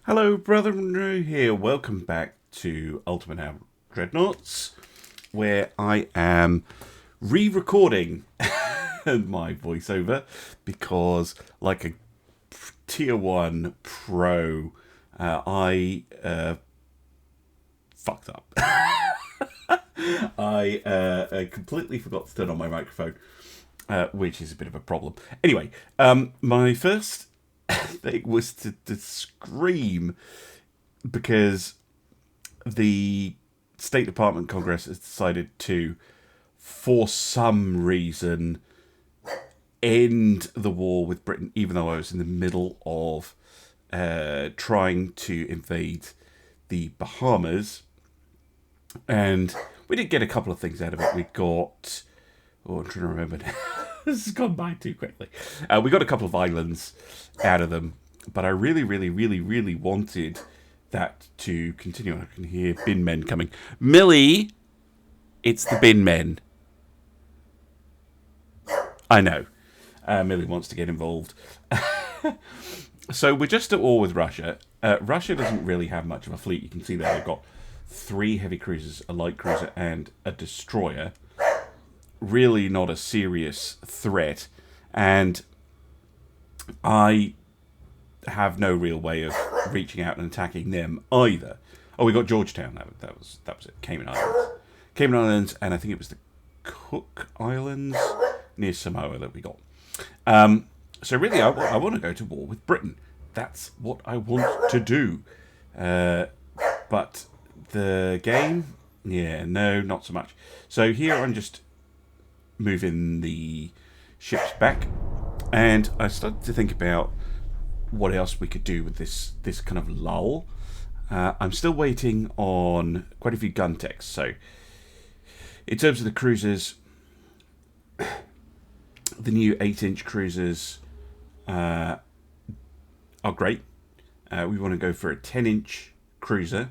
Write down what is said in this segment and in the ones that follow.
Hello, Brother Monroe here. Welcome back to Ultimate Naval Dreadnoughts, where I am re-recording my voiceover because, like a tier 1 pro, I fucked up. I completely forgot to turn on my microphone, which is a bit of a problem. Anyway, my first thing was to scream because the State Department Congress has decided to, for some reason, end the war with Britain, even though I was in the middle of trying to invade the Bahamas. And we did get a couple of things out of it. We got... Oh, I'm trying to remember now. This has gone by too quickly. We got a couple of islands out of them, but I really wanted that to continue. I can hear bin men coming. Millie, it's the bin men. I know. Millie wants to get involved. So we're just at war with Russia. Russia doesn't really have much of a fleet. You can see there they've got 3 heavy cruisers, a light cruiser, and a destroyer. Really not a serious threat, and I have no real way of reaching out and attacking them either. Oh, we got Georgetown. That was it. Cayman Islands, and I think it was the Cook Islands near Samoa that we got. So really, I want to go to war with Britain. That's what I want to do. But the game, no, not so much. So here I'm just moving the ships back, and I started to think about what else we could do with this kind of lull. I'm still waiting on quite a few gun techs. So in terms of the cruisers, the new 8-inch cruisers are great. We want to go for a 10-inch cruiser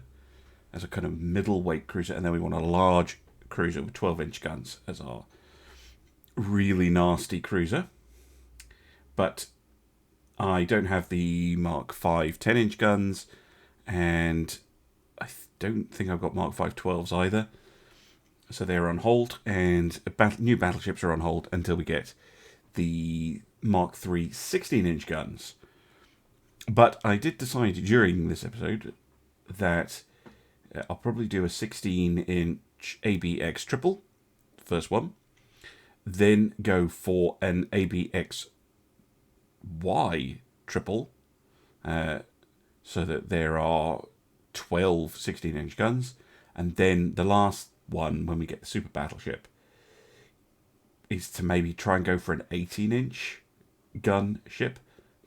as a kind of middleweight cruiser, and then we want a large cruiser with 12-inch guns as our really nasty cruiser. But I don't have the Mark V 10-inch guns, and I don't think I've got Mark V 12s either. So they're on hold, and new battleships are on hold until we get the Mark III 16-inch guns. But I did decide during this episode that I'll probably do a 16-inch ABX triple, first one, then go for an ABXY triple, so that there are 12 16-inch guns, and then the last one, when we get the super battleship, is to maybe try and go for an 18-inch gun ship.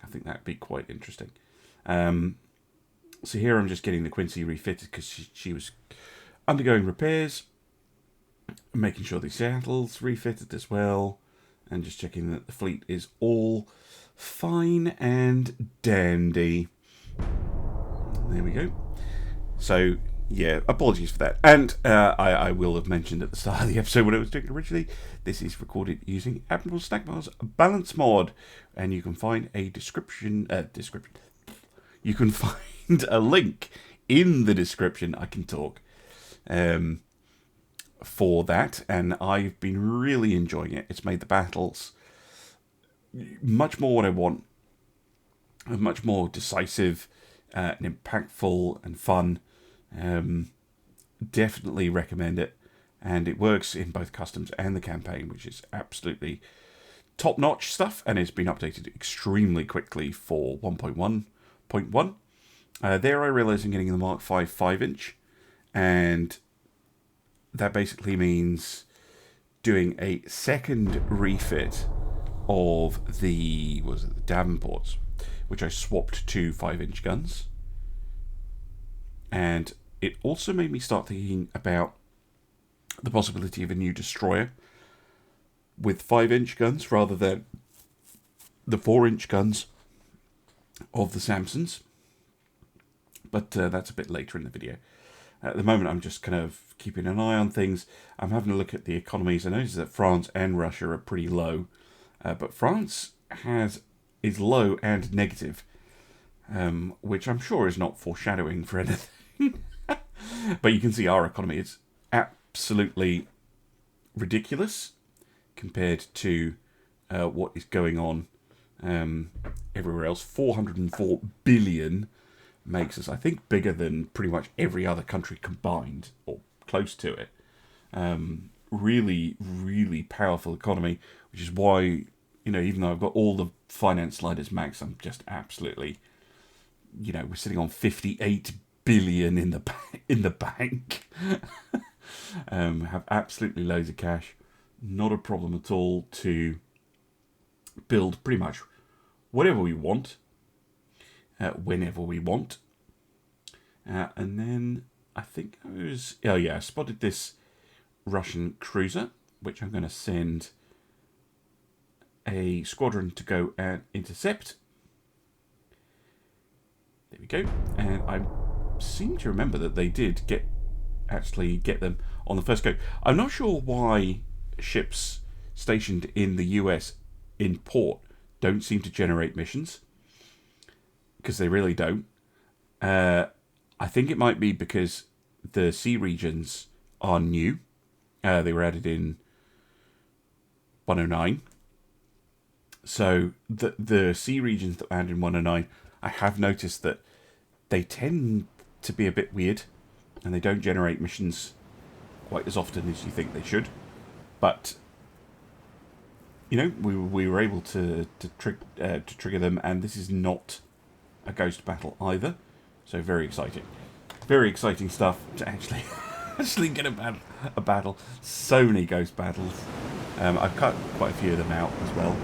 I think that'd be quite interesting. So here I'm just getting the Quincy refitted because she was undergoing repairs, making sure the Seattle's refitted as well, and just checking that the fleet is all fine and dandy. There we go. So yeah, apologies for that. And I will have mentioned at the start of the episode when I was doing it originally, this is recorded using Admiral Snackbar's balance mod, and you can find a description. You can find a link in the description. I can talk. For that, and I've been really enjoying it. It's made the battles much more what I want, much more decisive, and impactful and fun. Definitely recommend it, and it works in both customs and the campaign, which is absolutely top-notch stuff, and it's been updated extremely quickly for 1.1.1. There I realised I'm getting the Mark V 5-inch, and that basically means doing a second refit of the Davenports, which I swapped to 5-inch guns. And it also made me start thinking about the possibility of a new destroyer with 5-inch guns rather than the 4-inch guns of the Sampsons. But that's a bit later in the video. At the moment, I'm just kind of keeping an eye on things. I'm having a look at the economies. I noticed that France and Russia are pretty low, but France is low and negative. which I'm sure is not foreshadowing for anything. But you can see our economy is absolutely ridiculous compared to what is going on everywhere else. 404 billion makes us, I think, bigger than pretty much every other country combined, or close to it. Really, really powerful economy, which is why, even though I've got all the finance sliders max, I'm just absolutely, we're sitting on 58 billion in the bank. Have absolutely loads of cash. Not a problem at all to build pretty much whatever we want, whenever we want. And then I think I spotted this Russian cruiser, which I'm going to send a squadron to go and intercept. There we go. And I seem to remember that they did actually get them on the first go. I'm not sure why ships stationed in the US in port don't seem to generate missions, because they really don't. I think it might be because the sea regions are new. They were added in 109. So the sea regions that were added in 109, I have noticed that they tend to be a bit weird, and they don't generate missions quite as often as you think they should. But we were able to trigger them, and this is not a ghost battle either. So very exciting stuff to actually get a battle. So many ghost battles. I've cut quite a few of them out as well,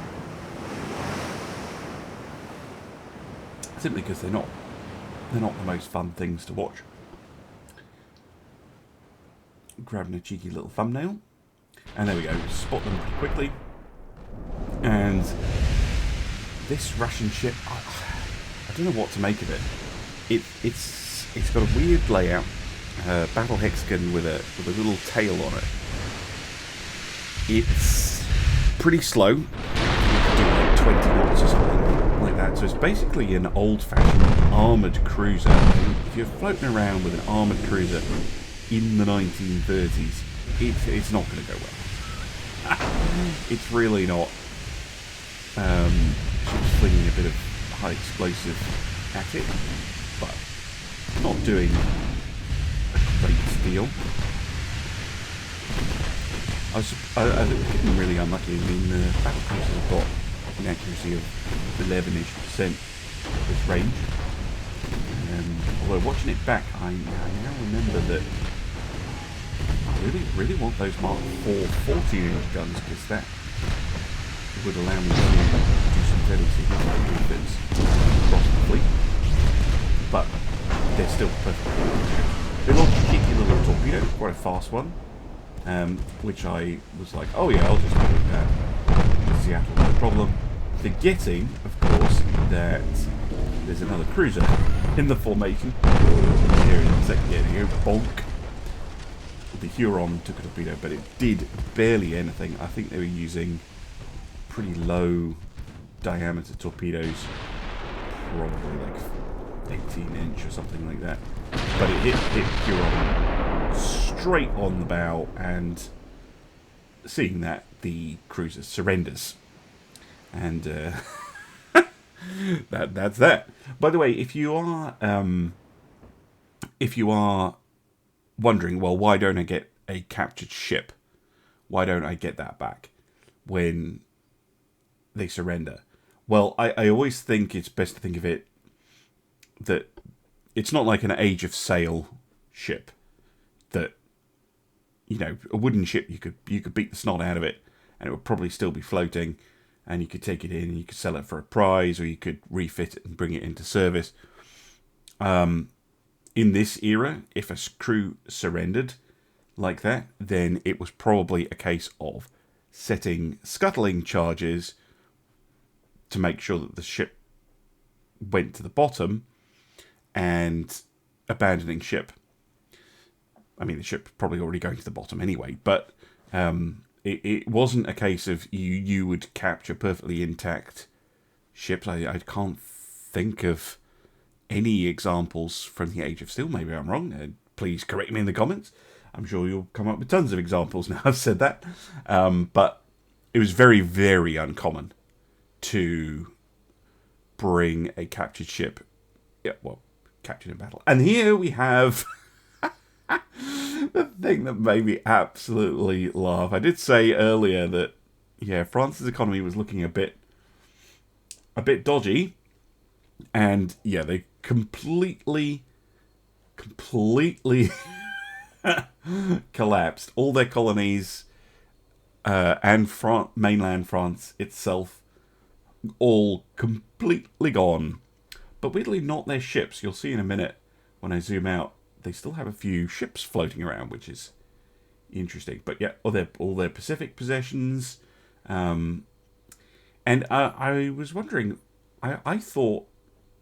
simply because they're not the most fun things to watch. Grabbing a cheeky little thumbnail, and there we go. Spot them pretty quickly. And this Russian ship, I don't know what to make of it. It's got a weird layout, battle hexagon with a little tail on it. It's pretty slow. You can do like 20 knots or something like that. So it's basically an old-fashioned armoured cruiser. If you're floating around with an armoured cruiser in the 1930s, it's not going to go well. It's really not. She's flinging a bit of high explosive at it, but not doing a great deal. I was getting really unlucky. I mean, the battle cruisers have got an accuracy of 11-ish% with range. Although watching it back, I now remember that I really want those Mark IV 14-inch guns, because that would allow me to do some fairly significant defense across the fleet. But they're still perfectly good. They launched a cheeky little torpedo, quite a fast one, which I was like, oh yeah, I'll just do that. Seattle, no problem. Forgetting, of course, that there's another cruiser in the formation. Here in a second, here, bonk. The Huron took a torpedo, but it did barely anything. I think they were using pretty low diameter torpedoes, probably like 18-inch or something like that. But it hit Huron straight on the bow, and seeing that, the cruiser surrenders. And that's that. By the way, if you are wondering, well, why don't I get a captured ship? Why don't I get that back when they surrender? Well, I always think it's best to think of it that it's not like an Age of Sail ship that, a wooden ship, you could beat the snot out of it and it would probably still be floating, and you could take it in and you could sell it for a prize, or you could refit it and bring it into service. In this era, if a crew surrendered like that, then it was probably a case of setting scuttling charges to make sure that the ship went to the bottom, and abandoning ship. I mean, the ship probably already going to the bottom anyway, but it wasn't a case of you would capture perfectly intact ships. I can't think of any examples from the Age of Steel. Maybe I'm wrong. Please correct me in the comments. I'm sure you'll come up with tons of examples now I've said that. But it was very, very uncommon to bring a captured ship. Yeah, well, captured in battle. And here we have the thing that made me absolutely laugh. I did say earlier that, yeah, France's economy was looking a bit dodgy. And, yeah, they completely collapsed. All their colonies and mainland France itself all completely gone. But weirdly not their ships. You'll see in a minute when I zoom out, they still have a few ships floating around, which is interesting. But yeah, all their Pacific possessions. And I was wondering, I thought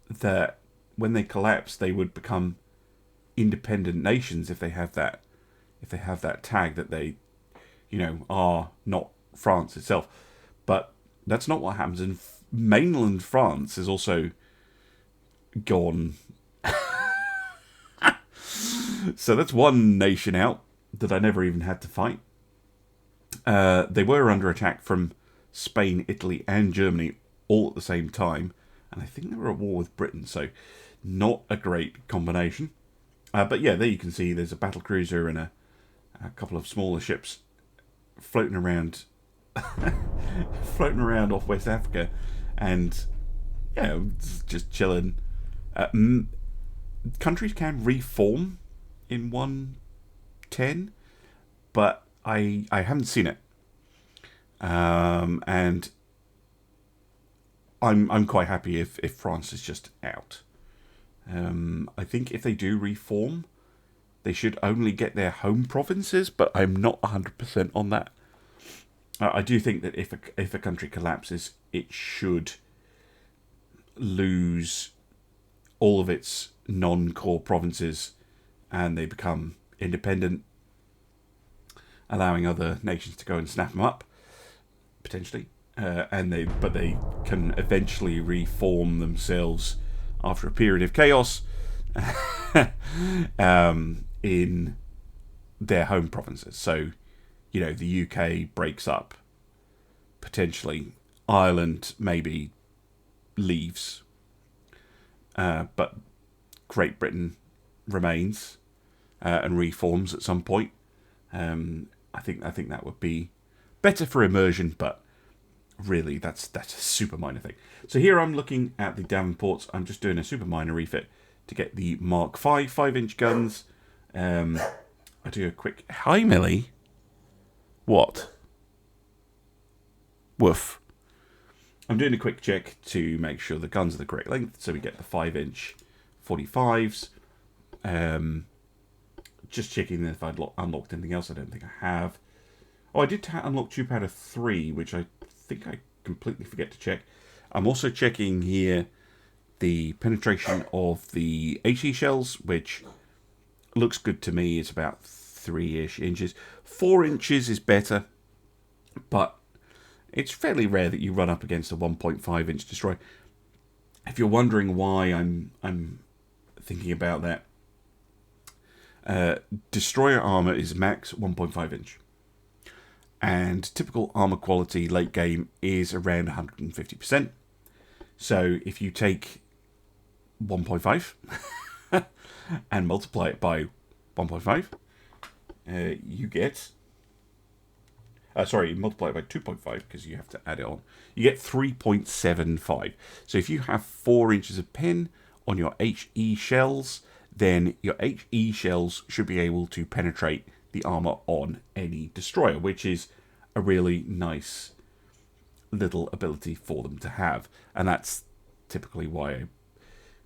that when they collapse, they would become independent nations if they have that tag that they, are not France itself. But that's not what happens. And mainland France is also gone. So that's one nation out that I never even had to fight. They were under attack from Spain, Italy, and Germany all at the same time. And I think they were at war with Britain, so not a great combination. But yeah, there you can see there's a battlecruiser and a couple of smaller ships floating around off West Africa. And, yeah, just chilling. Countries can reform in 1.10, but I haven't seen it. And I'm quite happy if France is just out. I think if they do reform, they should only get their home provinces, but I'm not 100% on that. I do think that if a country collapses, it should lose all of its non-core provinces and they become independent, allowing other nations to go and snap them up, potentially. But they can eventually reform themselves after a period of chaos in their home provinces. So, the UK breaks up, potentially. Ireland maybe leaves, but Great Britain remains and reforms at some point. I think that would be better for immersion, but really that's a super minor thing. So here I'm looking at the Davenports. I'm just doing a super minor refit to get the Mark V 5-inch guns. I do a quick... Hi, Millie. What? Woof. I'm doing a quick check to make sure the guns are the correct length. So we get the 5-inch 45s. Just checking if I'd unlocked anything else. I don't think I have. Oh, I did unlock Troop Powder 3, which I think I completely forget to check. I'm also checking here the penetration of the HE shells, which looks good to me. It's about 3-ish inches. 4 inches is better, but it's fairly rare that you run up against a 1.5-inch destroyer. If you're wondering why I'm thinking about that, destroyer armor is max 1.5 inch. And typical armor quality late game is around 150%. So if you take 1.5 and multiply it by 1.5, you get... multiply it by 2.5 because you have to add it on. You get 3.75. So if you have 4 inches of pen on your HE shells, then your HE shells should be able to penetrate the armor on any destroyer, which is a really nice little ability for them to have. And that's typically why I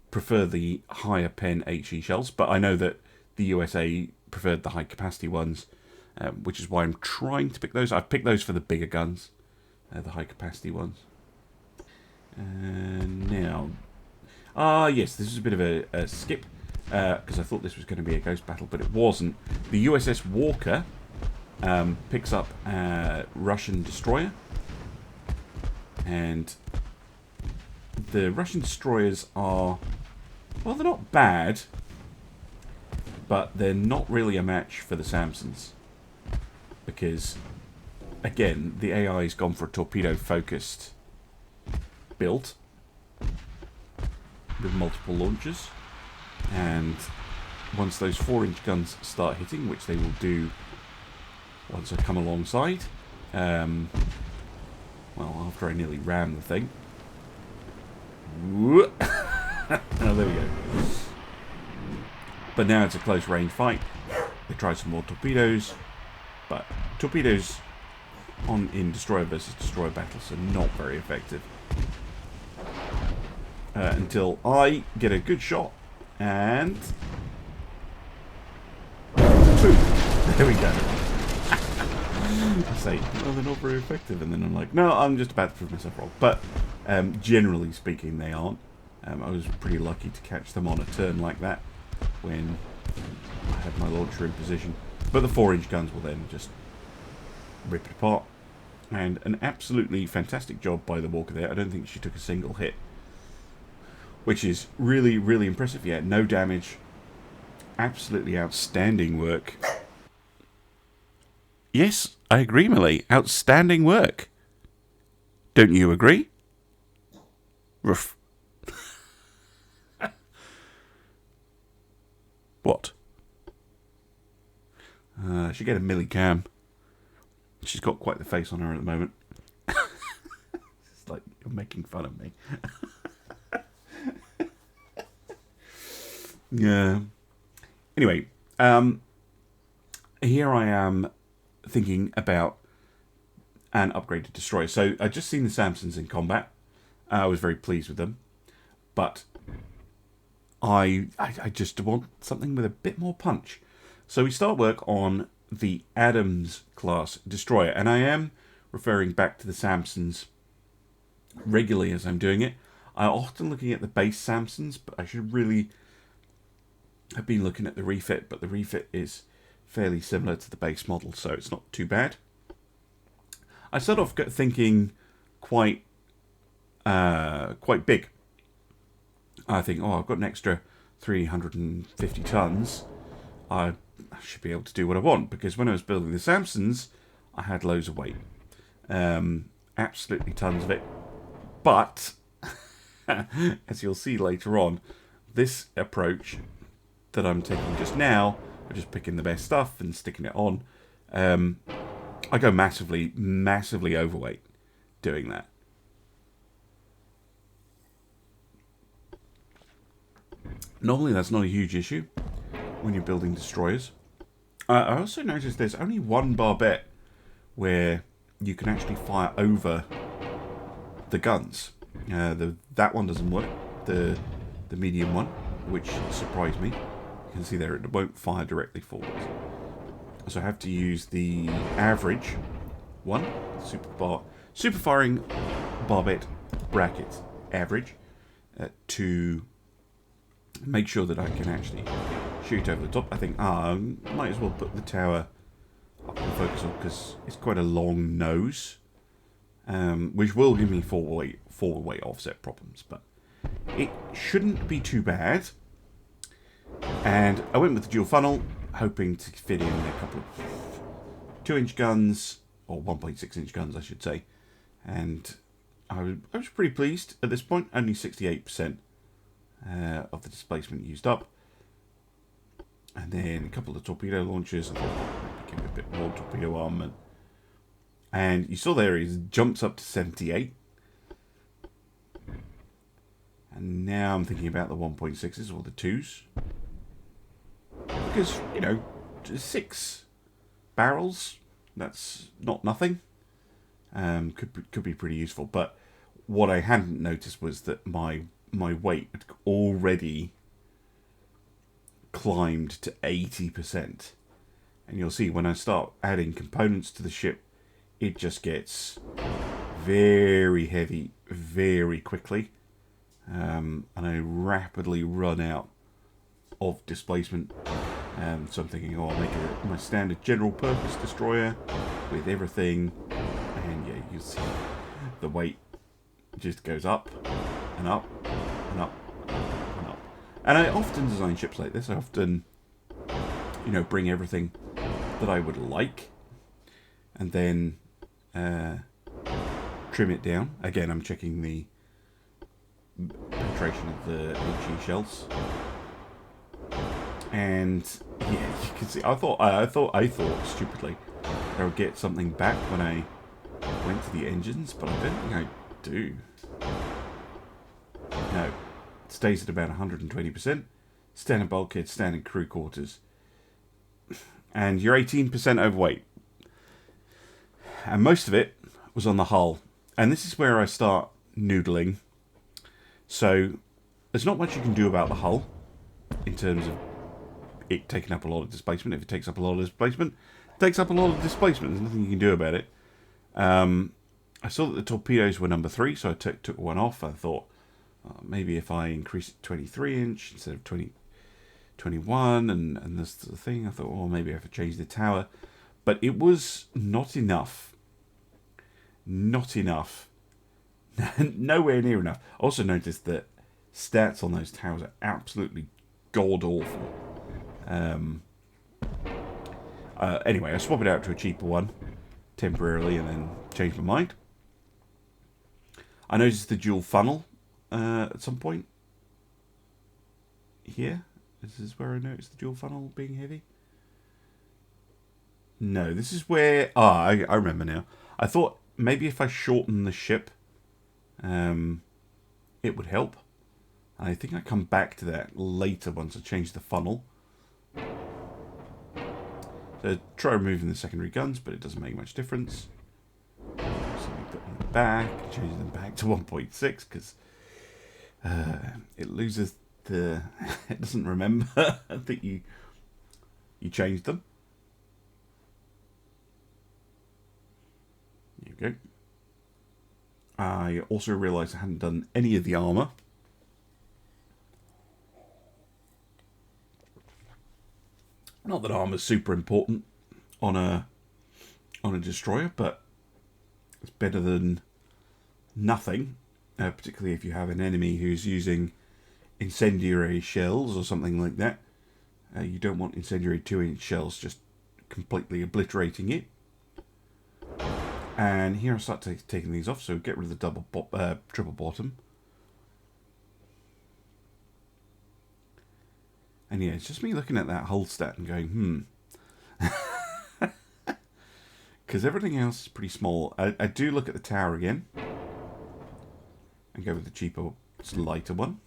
prefer the higher pen HE shells. But I know that the USA preferred the high capacity ones, which is why I'm trying to pick those. I've picked those for the bigger guns, the high capacity ones. Now, yes, this is a bit of a skip, because I thought this was going to be a ghost battle, but it wasn't. The USS Walker picks up a Russian destroyer, and the Russian destroyers are Well, they're not bad, but they're not really a match for the Sampsons. Because, again, the AI's gone for a torpedo-focused build with multiple launchers. And once those 4-inch guns start hitting, which they will do once I come alongside, well, after I nearly ram the thing. Oh, there we go. But now it's a close range fight. They try some more torpedoes, but torpedoes in destroyer versus destroyer battles are not very effective. Until I get a good shot, and boom! There we go. I say, well, they're not very effective, and then I'm like, no, I'm just about to prove myself wrong. But generally speaking, they aren't. I was pretty lucky to catch them on a turn like that when I had my launcher in position. But the 4-inch guns will then just rip it apart. And an absolutely fantastic job by the Walker there. I don't think she took a single hit, which is really, really impressive. Yeah, no damage. Absolutely outstanding work. Yes, I agree, Millie. Outstanding work. Don't you agree? Ruff. What? She get a Millie cam. She's got quite the face on her at the moment. It's like, you're making fun of me. Yeah. Anyway, here I am thinking about an upgraded destroyer. So I'd just seen the Sampsons in combat. I was very pleased with them. But I just want something with a bit more punch. So we start work on the Adams class destroyer. And I am referring back to the Sampsons regularly as I'm doing it. I'm often looking at the base Sampsons, but I should really have been looking at the refit. But the refit is fairly similar to the base model, so it's not too bad. I started off thinking quite big. I think, oh, I've got an extra 350 tons. I should be able to do what I want, because when I was building the Sampsons, I had loads of weight. Absolutely tons of it. But, as you'll see later on, this approach that I'm taking just now, of just picking the best stuff and sticking it on, I go massively, massively overweight doing that. Normally that's not a huge issue when you're building destroyers. I also noticed there's only one barbette where you can actually fire over the guns. That one doesn't work, the medium one, which surprised me. You can see there it won't fire directly forwards. So I have to use the average one, super firing barbette bracket average, to make sure that I can actually shoot over the top. I think might as well put the tower up and focus on, because it's quite a long nose, which will give me forward weight offset problems, but it shouldn't be too bad. And I went with the dual funnel, hoping to fit in a couple of 2-inch guns, or 1.6-inch guns I should say, and I was pretty pleased at this point. Only 68% of the displacement used up. And then a couple of torpedo launchers. I thought, give it a bit more torpedo armament. And you saw there he jumps up to 78. And now I'm thinking about the 1.6s or the 2s. Because, 6 barrels, that's not nothing. Could be pretty useful. But what I hadn't noticed was that my weight had already climbed to 80%. And you'll see when I start adding components to the ship, it just gets very heavy very quickly. And I rapidly run out of displacement. So I'm thinking, I'll make it my standard general purpose destroyer with everything. And yeah, you see the weight just goes up and up and up and up. And I often design ships like this. I often, you know, bring everything that I would like, and then trim it down. Again, I'm checking the penetration of the HE shells, and yeah, you can see. I thought stupidly I would get something back when I went to the engines, but I don't think I do. No, it stays at about 120%. Standard bulkhead, standard crew quarters, and you're 18% overweight. And most of it was on the hull. And this is where I start noodling. So there's not much you can do about the hull in terms of it taking up a lot of displacement. If it takes up a lot of displacement, it takes up a lot of displacement. There's nothing you can do about it. I saw that the torpedoes were number 3, so I took one off. I thought maybe if I increase it to 23 inch instead of 21, and this sort of thing, I thought, well, maybe I have to change the tower. But it was not enough. Not enough. Nowhere near enough. I also noticed that stats on those towers are absolutely god-awful. Anyway, I swap it out to a cheaper one temporarily and then change my mind. I noticed the dual funnel at some point here. This is where I noticed the dual funnel being heavy. No, this is where... I remember now. I thought maybe if I shorten the ship, it would help. I think I come back to that later once I change the funnel. So try removing the secondary guns, but it doesn't make much difference. So we put them back, change them back to 1.6 because it loses the... it doesn't remember that you changed them. There you go. I also realised I hadn't done any of the armour. Not that armour's super important on a destroyer, but it's better than nothing. Particularly if you have an enemy who's using incendiary shells or something like that. You don't want incendiary 2-inch shells just completely obliterating it. And here I start taking these off, so get rid of the triple bottom. And yeah, it's just me looking at that hull stat and going, because everything else is pretty small. I do look at the tower again and go with the cheaper, lighter one.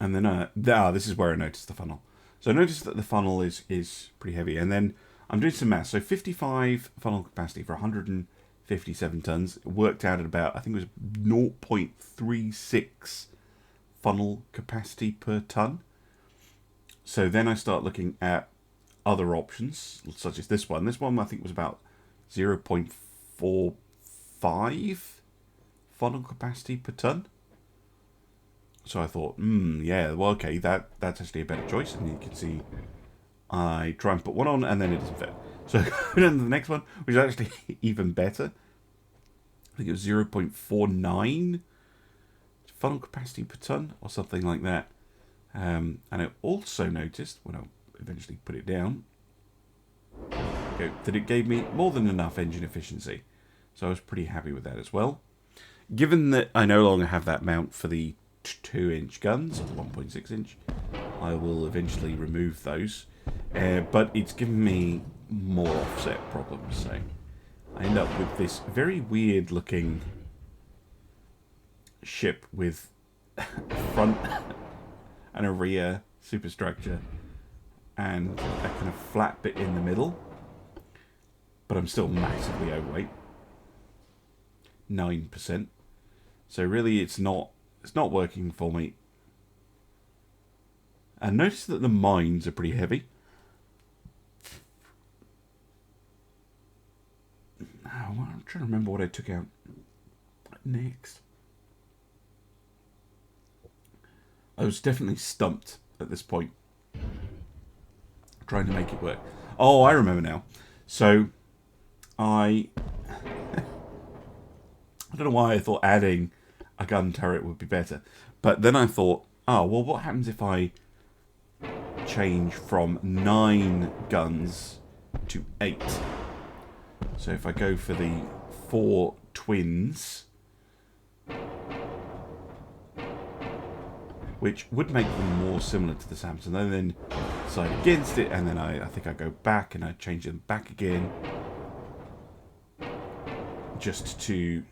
And then, this is where I noticed the funnel. So I noticed that the funnel is pretty heavy. And then I'm doing some maths. So 55 funnel capacity for 157 tons. It worked out at about, I think it was 0.36 funnel capacity per ton. So then I start looking at other options, such as this one. This one I think was about 0.45 funnel capacity per ton. So I thought, yeah, well, okay, that's actually a better choice. And you can see I try and put one on and then it doesn't fit. So go down to the next one, which is actually even better. I think it was 0.49 funnel capacity per ton or something like that. And I also noticed, when I eventually put it down, that it gave me more than enough engine efficiency. So I was pretty happy with that as well. Given that I no longer have that mount for the 2-inch guns, or the 1.6 inch, I will eventually remove those. But it's given me more offset problems, so I end up with this very weird looking ship with a front and a rear superstructure and a kind of flat bit in the middle, but I'm still massively overweight, 9%. So really it's not working for me. And notice that the mines are pretty heavy. I'm trying to remember what I took out next. I was definitely stumped at this point, trying to make it work. Oh, I remember now. So, I don't know why I thought adding a gun turret would be better. But then I thought, oh, well, what happens if I change from 9 guns to 8? So if I go for the 4 twins, which would make them more similar to the Sampson, and then decide against it, and then I think I go back and I change them back again, just to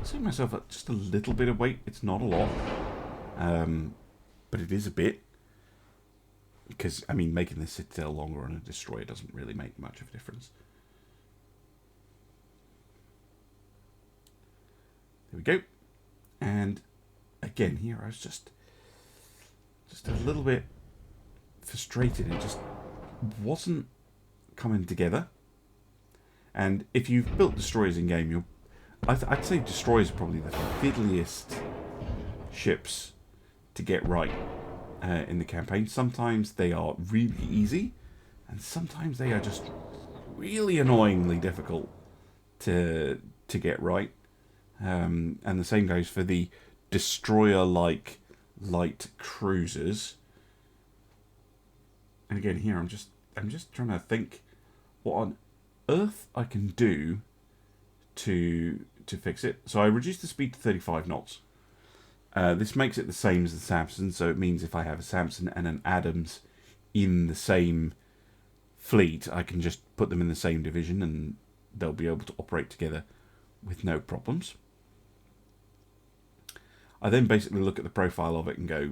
save myself just a little bit of weight. It's not a lot, but it is a bit, because I mean, making this citadel longer on a destroyer doesn't really make much of a difference. There we go. And again, here I was just a little bit frustrated. It just wasn't coming together. And if you've built destroyers in game, I'd say destroyers are probably the fiddliest ships to get right in the campaign. Sometimes they are really easy, and sometimes they are just really annoyingly difficult to get right. And the same goes for the destroyer-like light cruisers. And again, here I'm just trying to think what on earth I can do to fix it. So I reduced the speed to 35 knots. This makes it the same as the Sampson, so it means if I have a Sampson and an Adams in the same fleet, I can just put them in the same division and they'll be able to operate together with no problems. I then basically look at the profile of it and go,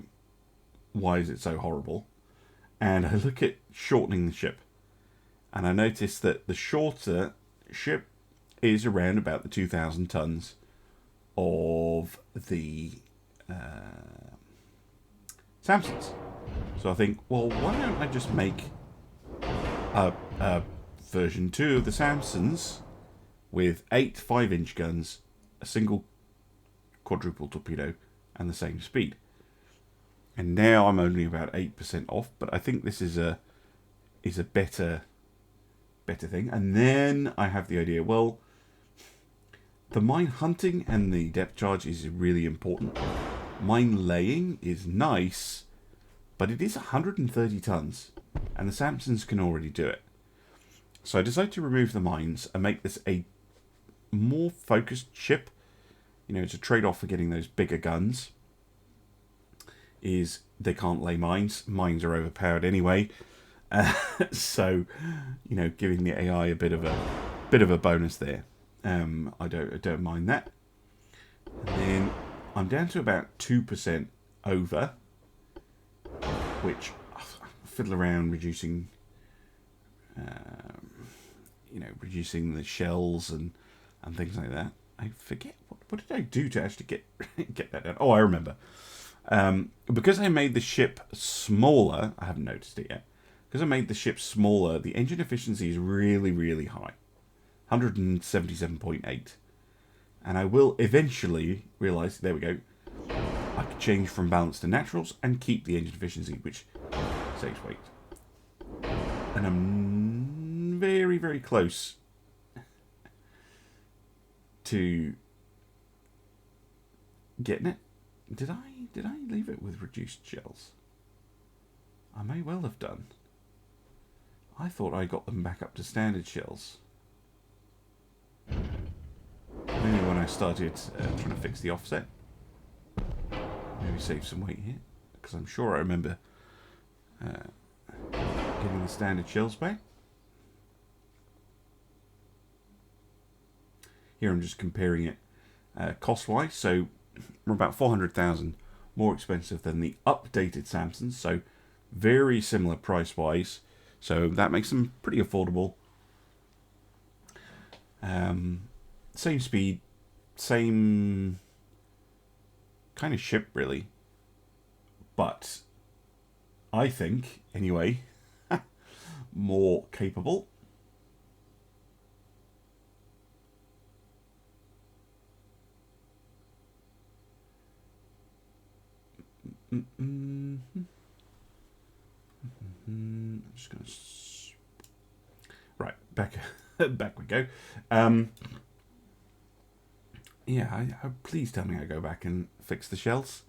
why is it so horrible? And I look at shortening the ship. And I notice that the shorter ship is around about the 2,000 tons of the Sampsons. So I think, well, why don't I just make a version 2 of the Sampsons with 8 5-inch guns, a single quadruple torpedo, and the same speed. And now I'm only about 8% off, but I think this is a better thing. And then I have the idea, well, the mine hunting and the depth charge is really important. Mine laying is nice, but it is 130 tons, and the Sampsons can already do it. So I decided to remove the mines and make this a more focused ship. You know, it's a trade-off for getting those bigger guns. Is they can't lay mines. Mines are overpowered anyway. So, you know, giving the AI a bit of a bonus there. I don't mind that. And then I'm down to about 2% over, which I fiddle around reducing, reducing the shells and things like that. I forget what did I do to actually get that down. Oh, I remember. Because I made the ship smaller, I haven't noticed it yet. Because I made the ship smaller, the engine efficiency is really, really high. 177.8. And I will eventually realise, there we go, I can change from balance to naturals and keep the engine efficiency, which saves weight. And I'm very, very close to getting it. Did I leave it with reduced shells? I may well have done. I thought I got them back up to standard shells. Maybe when I started trying to fix the offset. Maybe save some weight here, because I'm sure I remember getting the standard shells back. Here I'm just comparing it cost-wise. So we're about 400,000 more expensive than the updated Sampsons. So very similar price-wise. So that makes them pretty affordable. Same speed, same kind of ship, really. But I think, anyway, more capable. I'm just going to... Right, back we go. Yeah, please tell me I go back and fix the shells.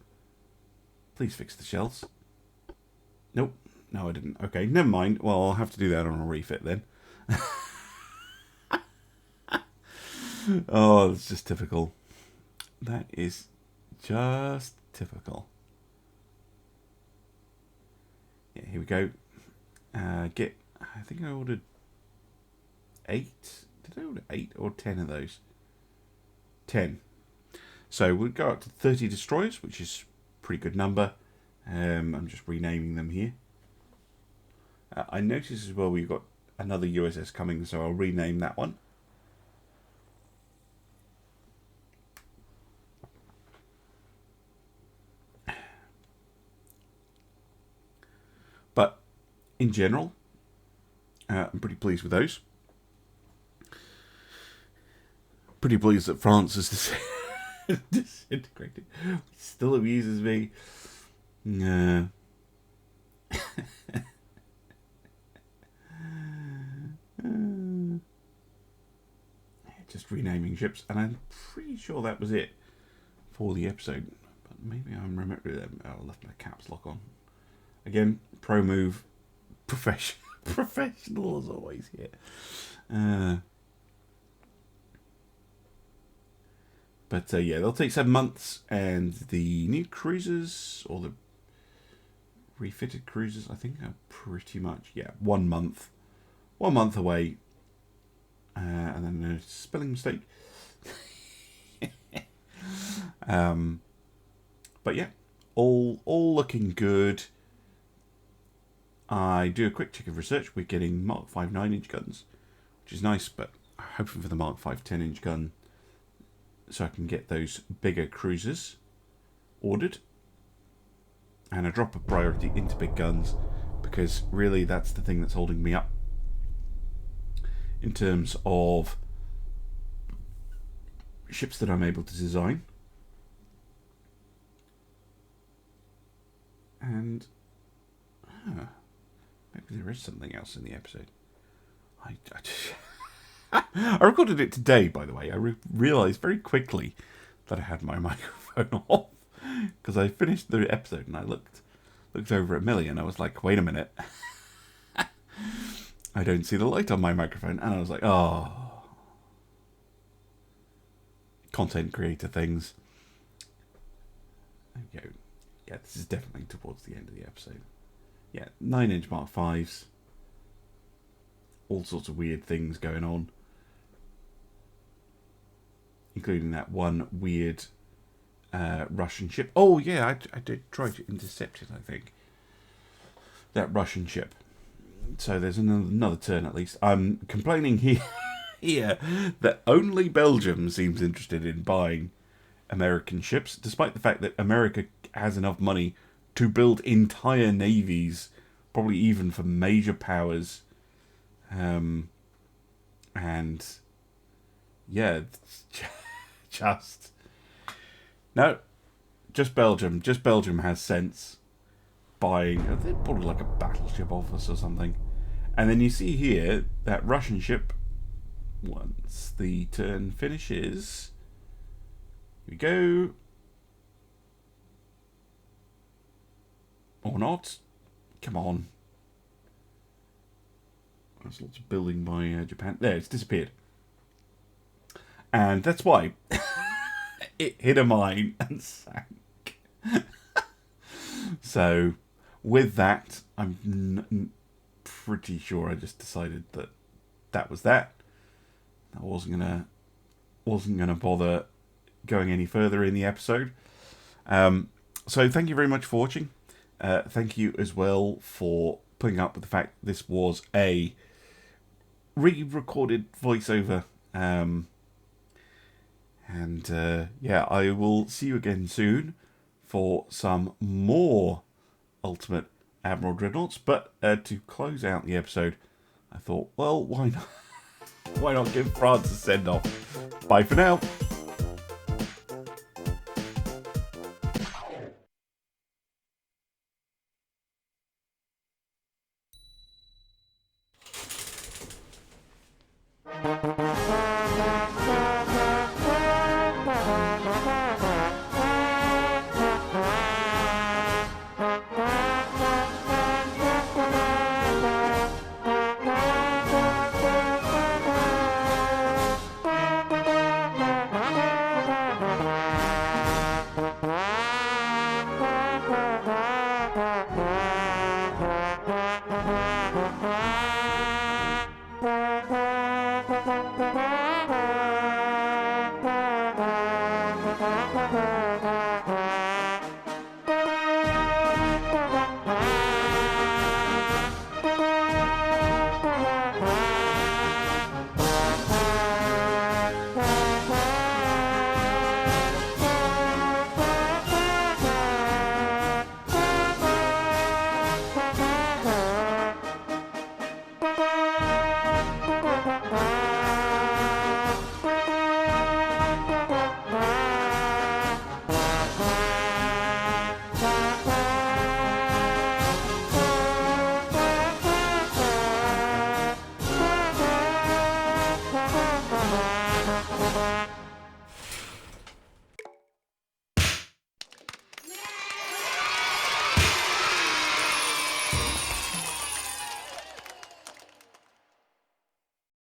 Please fix the shells. Nope. No, I didn't. Okay, never mind. Well, I'll have to do that on a refit then. Oh, that's just typical. That is just typical. Yeah, here we go. I think I ordered 8. Did I order 8 or 10 of those? 10. So we'll go up to 30 destroyers, which is a pretty good number. I'm just renaming them here. I noticed as well we've got another USS coming, so I'll rename that one. But in general, I'm pretty pleased with those. Pretty pleased that France is disintegrated. Still amuses me. Just renaming ships, and I'm pretty sure that was it for the episode. But maybe I'm remembering them. I left my caps lock on. Again, pro move, professional as always here. But yeah, they'll take 7 months, and the new cruisers, or the refitted cruisers, I think are pretty much, 1 month. 1 month away. And then a spelling mistake. But yeah, all looking good. I do a quick check of research. We're getting Mark 5 9-inch guns, which is nice, but I'm hoping for the Mark 5 10-inch gun so I can get those bigger cruisers ordered. And I drop a priority into big guns because really that's the thing that's holding me up in terms of ships that I'm able to design. And maybe there is something else in the episode. I recorded it today, by the way. I realised very quickly that I had my microphone off because I finished the episode and I looked over at Millie and I was like, wait a minute. I don't see the light on my microphone. And I was like, oh. Content creator things. There we go. Yeah, this is definitely towards the end of the episode. Yeah, 9-inch Mark 5s. All sorts of weird things going on. Including that one weird Russian ship. Oh, yeah, I did try to intercept it, I think. That Russian ship. So there's another turn at least. I'm complaining here that only Belgium seems interested in buying American ships, despite the fact that America has enough money to build entire navies, probably even for major powers. And yeah, just no, just Belgium. Just Belgium has sense. Buying, they're probably like a battleship office or something. And then you see here that Russian ship, once the turn finishes, here we go. Or not. Come on. There's lots of building by Japan. There, it's disappeared. And that's why it hit a mine and sank. So with that, I'm pretty sure I just decided that was that. I wasn't gonna bother going any further in the episode. So thank you very much for watching. Thank you as well for putting up with the fact this was a re-recorded voiceover. Yeah, I will see you again soon for some more Ultimate Admiral Dreadnoughts. But to close out the episode, I thought, well, why not? Why not give France a send-off? Bye for now.